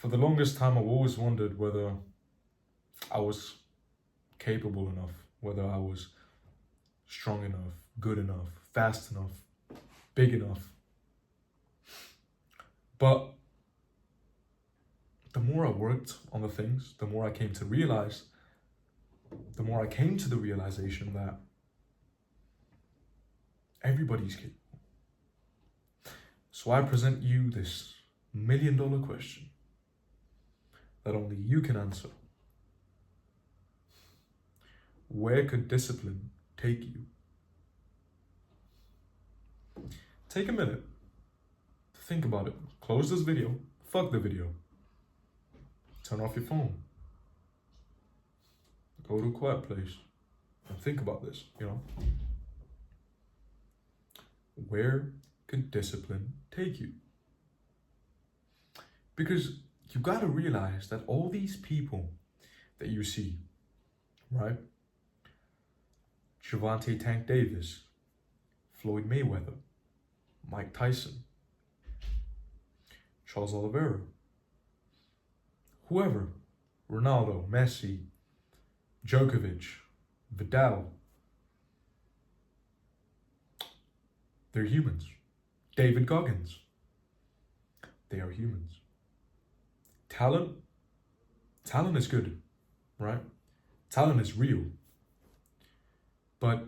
For the longest time, I've always wondered whether I was capable enough, whether I was strong enough, good enough, fast enough, big enough. But the more I worked on the things, the more I came to realize, the more I came to the realization that everybody's capable. So I present you this $1 million question that only you can answer. Where could discipline take you? Take a minute to think about it. Close this video. Fuck the video. Turn off your phone. Go to a quiet place and think about this, Where could discipline take you? Because you gotta realize that all these people that you see, right? Gervonta Tank Davis, Floyd Mayweather, Mike Tyson, Charles Oliveira, whoever, Ronaldo, Messi, Djokovic, Vidal, they're humans. David Goggins, they are humans. Talent is good, right? Talent is real. But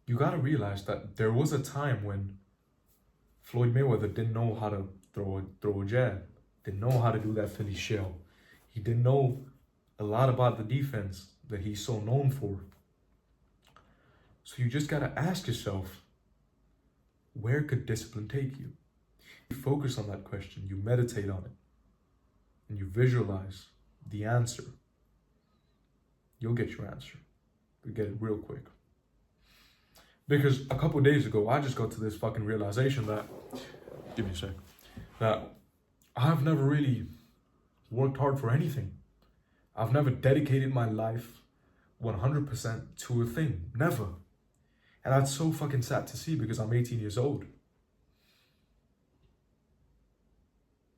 you gotta realize that there was a time when Floyd Mayweather didn't know how to throw a jab, didn't know how to do that Philly shell. He didn't know a lot about the defense that he's so known for. So you just gotta ask yourself, where could discipline take you? You focus on that question, you meditate on it, and you visualize the answer. You'll get your answer. You'll get it real quick. Because a couple of days ago, I just got to this fucking realization that, give me a sec, that I've never really worked hard for anything. I've never dedicated my life 100% to a thing. Never. And that's so fucking sad to see because I'm 18 years old.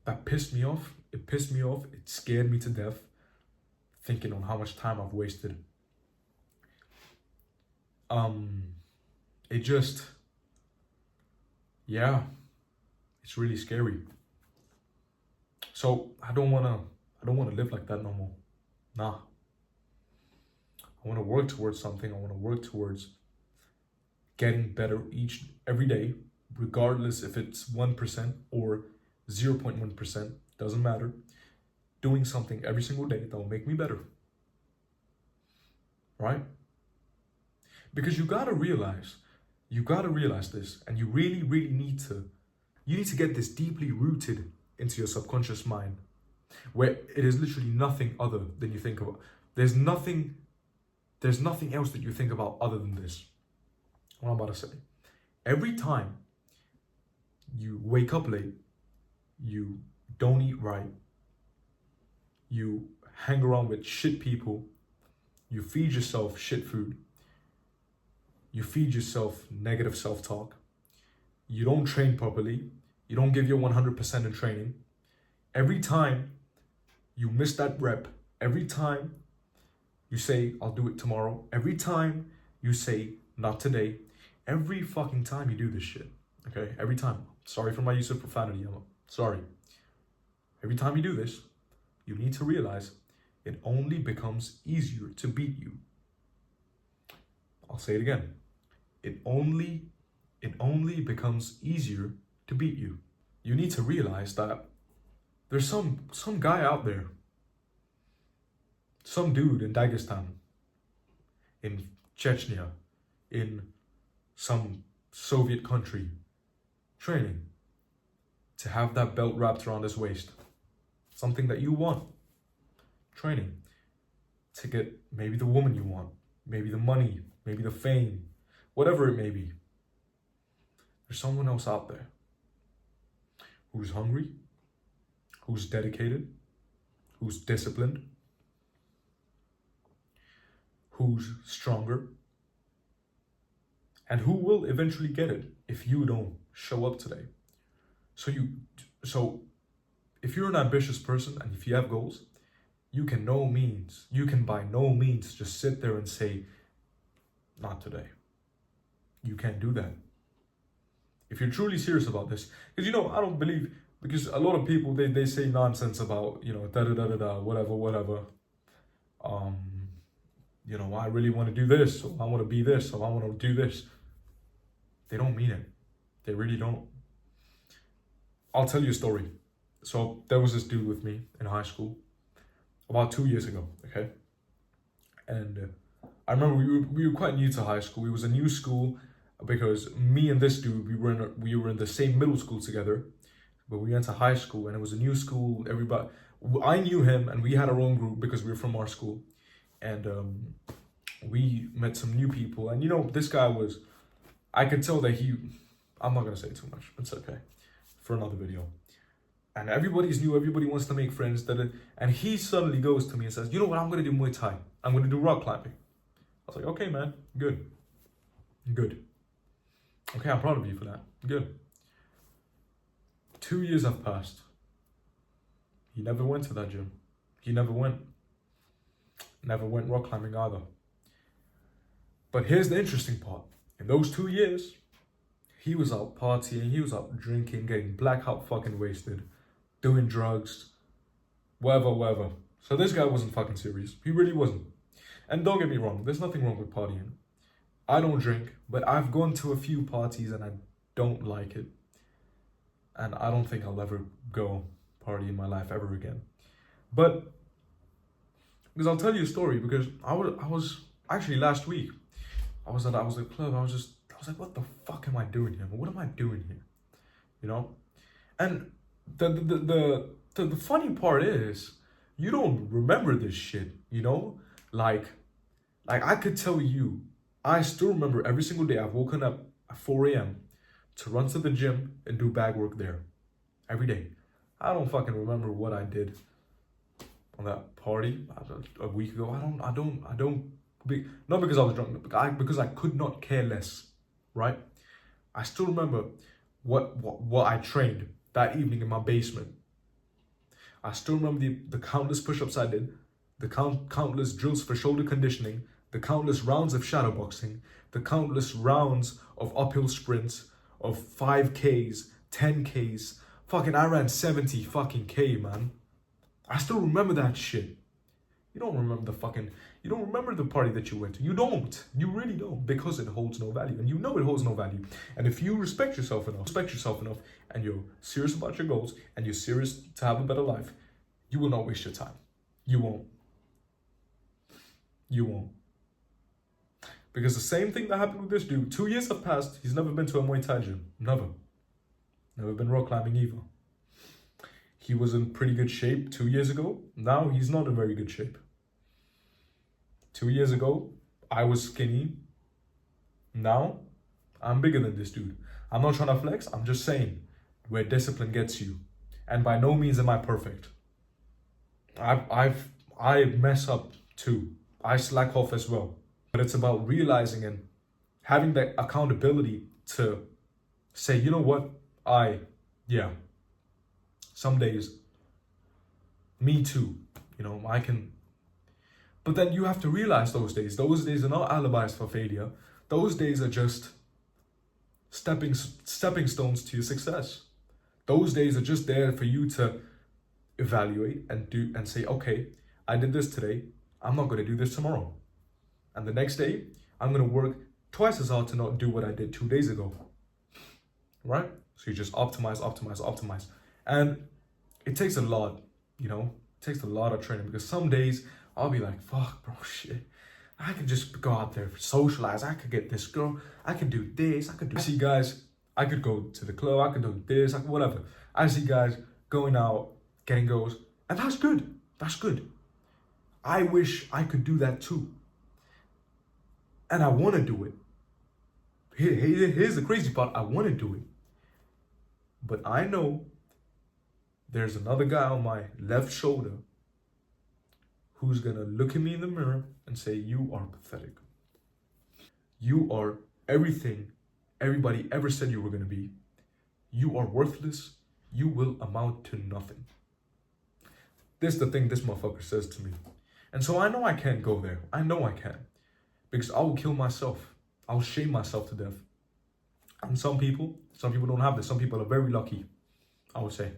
That pissed me off. It pissed me off. It scared me to death thinking on how much time I've wasted. It just, yeah, it's really scary. So I don't wanna live like that no more. Nah. I wanna work towards something. I wanna work towards getting better every day, regardless if it's 1% or 0.1%, doesn't matter. Doing something every single day that will make me better. Right? Because you gotta realize this, and you really, really need to get this deeply rooted into your subconscious mind, where it is literally nothing other than you think about. There's nothing else that you think about other than this. What I'm about to say. Every time you wake up late, you don't eat right, you hang around with shit people, you feed yourself shit food, you feed yourself negative self-talk, you don't train properly, you don't give your 100% in training. Every time you miss that rep, every time you say, I'll do it tomorrow, every time you say, not today, every fucking time you do this shit, okay? Every time. Sorry for my use of profanity, I'm sorry. Every time you do this, you need to realize it only becomes easier to beat you. I'll say it again. It only becomes easier to beat you. You need to realize that there's some guy out there, some dude in Dagestan, in Chechnya, in some Soviet country, training to have that belt wrapped around his waist. Something that you want. Training to get maybe the woman you want, maybe the money, maybe the fame, whatever it may be. There's someone else out there who's hungry, who's dedicated, who's disciplined, who's stronger, and who will eventually get it if you don't show up today. So if you're an ambitious person and if you have goals, you can by no means just sit there and say, not today. You can't do that. If you're truly serious about this, because I don't believe, because a lot of people, they say nonsense about, da da da da da, whatever. I really want to do this, or I want to be this, or I want to do this. They don't mean it. They really don't. I'll tell you a story. So there was this dude with me in high school about 2 years ago, okay? And I remember we were quite new to high school. It was a new school because me and this dude, we were in the same middle school together, but we went to high school and it was a new school. I knew him and we had our own group because we were from our school. And we met some new people. And this guy I could tell that I'm not going to say too much. It's okay. For another video. And everybody's new. Everybody wants to make friends. And he suddenly goes to me and says, you know what? I'm going to do Muay Thai. I'm going to do rock climbing. I was like, okay, man. Good. Okay, I'm proud of you for that. Good. 2 years have passed. He never went to that gym. He never went rock climbing either. But here's the interesting part. In those 2 years, he was out partying, he was out drinking, getting blackout fucking wasted, doing drugs, whatever. So this guy wasn't fucking serious. He really wasn't. And don't get me wrong, there's nothing wrong with partying. I don't drink, but I've gone to a few parties and I don't like it. And I don't think I'll ever go party in my life ever again. But because I'll tell you a story, because I was actually last week, I was at the club, I was like, what the fuck am I doing here? What am I doing here? And the funny part is, you don't remember this shit, Like I could tell you, I still remember every single day I've woken up at 4 a.m. to run to the gym and do bag work there. Every day. I don't fucking remember what I did on that party a week ago. Not because I was drunk, because I could not care less, right? I still remember what I trained that evening in my basement. I still remember the countless push-ups I did, the countless drills for shoulder conditioning, the countless rounds of shadowboxing, the countless rounds of uphill sprints, of 5Ks, 10Ks. Fucking, I ran 70 fucking K, man. I still remember that shit. You don't remember the party that you went to. You don't. You really don't, because it holds no value. And it holds no value. And if you respect yourself enough, and you're serious about your goals, and you're serious to have a better life, you will not waste your time. You won't. Because the same thing that happened with this dude, 2 years have passed, he's never been to a Muay Thai gym. Never been rock climbing either. He was in pretty good shape 2 years ago. Now he's not in very good shape. 2 years ago, I was skinny. Now, I'm bigger than this dude. I'm not trying to flex. I'm just saying where discipline gets you. And by no means am I perfect. I mess up too. I slack off as well. But it's about realizing and having that accountability to say, you know what? Some days, me too, I can. But then you have to realize those days are not alibis for failure. Those days are just stepping stones to your success. Those days are just there for you to evaluate and say, okay, I did this today. I'm not going to do this tomorrow. And the next day, I'm going to work twice as hard to not do what I did 2 days ago. Right? So you just optimize. And it takes a lot, it takes a lot of training, because some days I'll be like, fuck, bro, shit. I could just go out there, socialize. I could get this girl. I could do this. I see guys, I could go to the club. I could do this, whatever. I see guys going out, getting girls. And that's good. That's good. I wish I could do that too. And I want to do it. Here's the crazy part. I want to do it. But I know there's another guy on my left shoulder who's going to look at me in the mirror and say, you are pathetic. You are everything everybody ever said you were going to be. You are worthless. You will amount to nothing. This is the thing this motherfucker says to me. And so I know I can't go there. I know I can't. Because I will kill myself. I'll shame myself to death. And some people don't have this. Some people are very lucky, I would say.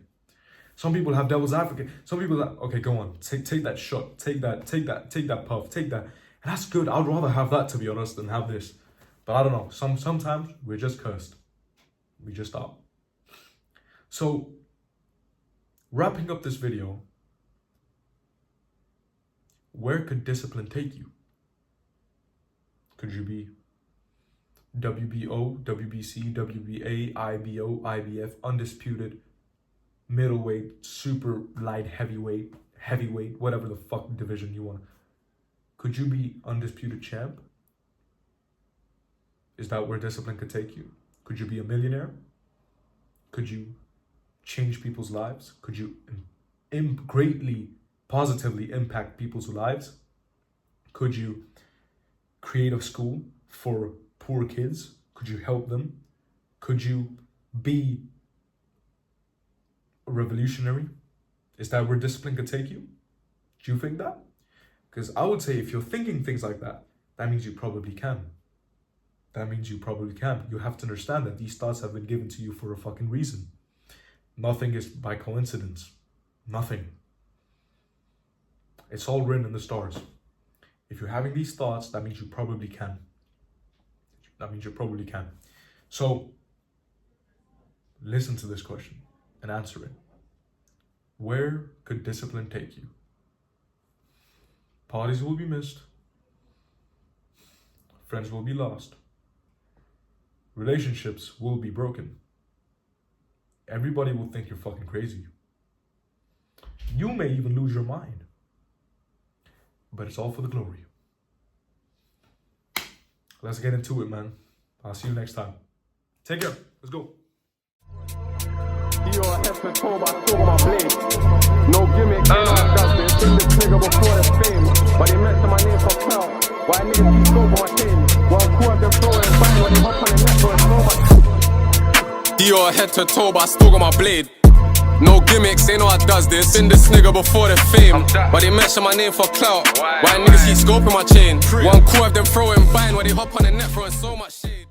Some people have devil's advocate. Some people are, okay, go on. Take that shot. Take that puff. Take that. And that's good. I'd rather have that, to be honest, than have this. But I don't know. Sometimes we're just cursed. We just are. So, wrapping up this video, where could discipline take you? Could you be WBO, WBC, WBA, IBO, IBF, undisputed, middleweight, super light, heavyweight, whatever the fuck division you want? Could you be undisputed champ? Is that where discipline could take you? Could you be a millionaire? Could you change people's lives? Could you greatly, positively impact people's lives? Could you create a school for poor kids? Could you help them? Could you be a revolutionary? Is that where discipline could take you? Do you think that? Because I would say if you're thinking things like that, that means you probably can. That means you probably can. You have to understand that these thoughts have been given to you for a fucking reason. Nothing is by coincidence. Nothing. It's all written in the stars. If you're having these thoughts, that means you probably can. That means you probably can. So, listen to this question and answer it. Where could discipline take you? Parties will be missed. Friends will be lost. Relationships will be broken. Everybody will think you're fucking crazy. You may even lose your mind. But it's all for the glory. Let's get into it, man. I'll see you next time. Take care. Let's go. You're a head to toe, but I saw my blade. No gimmick, ain't no dustbin. Seen this nigga before the fame. But he mentioned my name for clout. Why niggas keep going for my chain? Well, cool, I've been throwing bang when they hop on the net, so it's so much. You're a head to toe, but I still got my blade. No gimmicks, ain't no I does this. Been this nigga before the fame. But they mention my name for clout. Why niggas keep scoping my chain? One cool, I've them throwing bang when they hop on the net, throwing so much shade.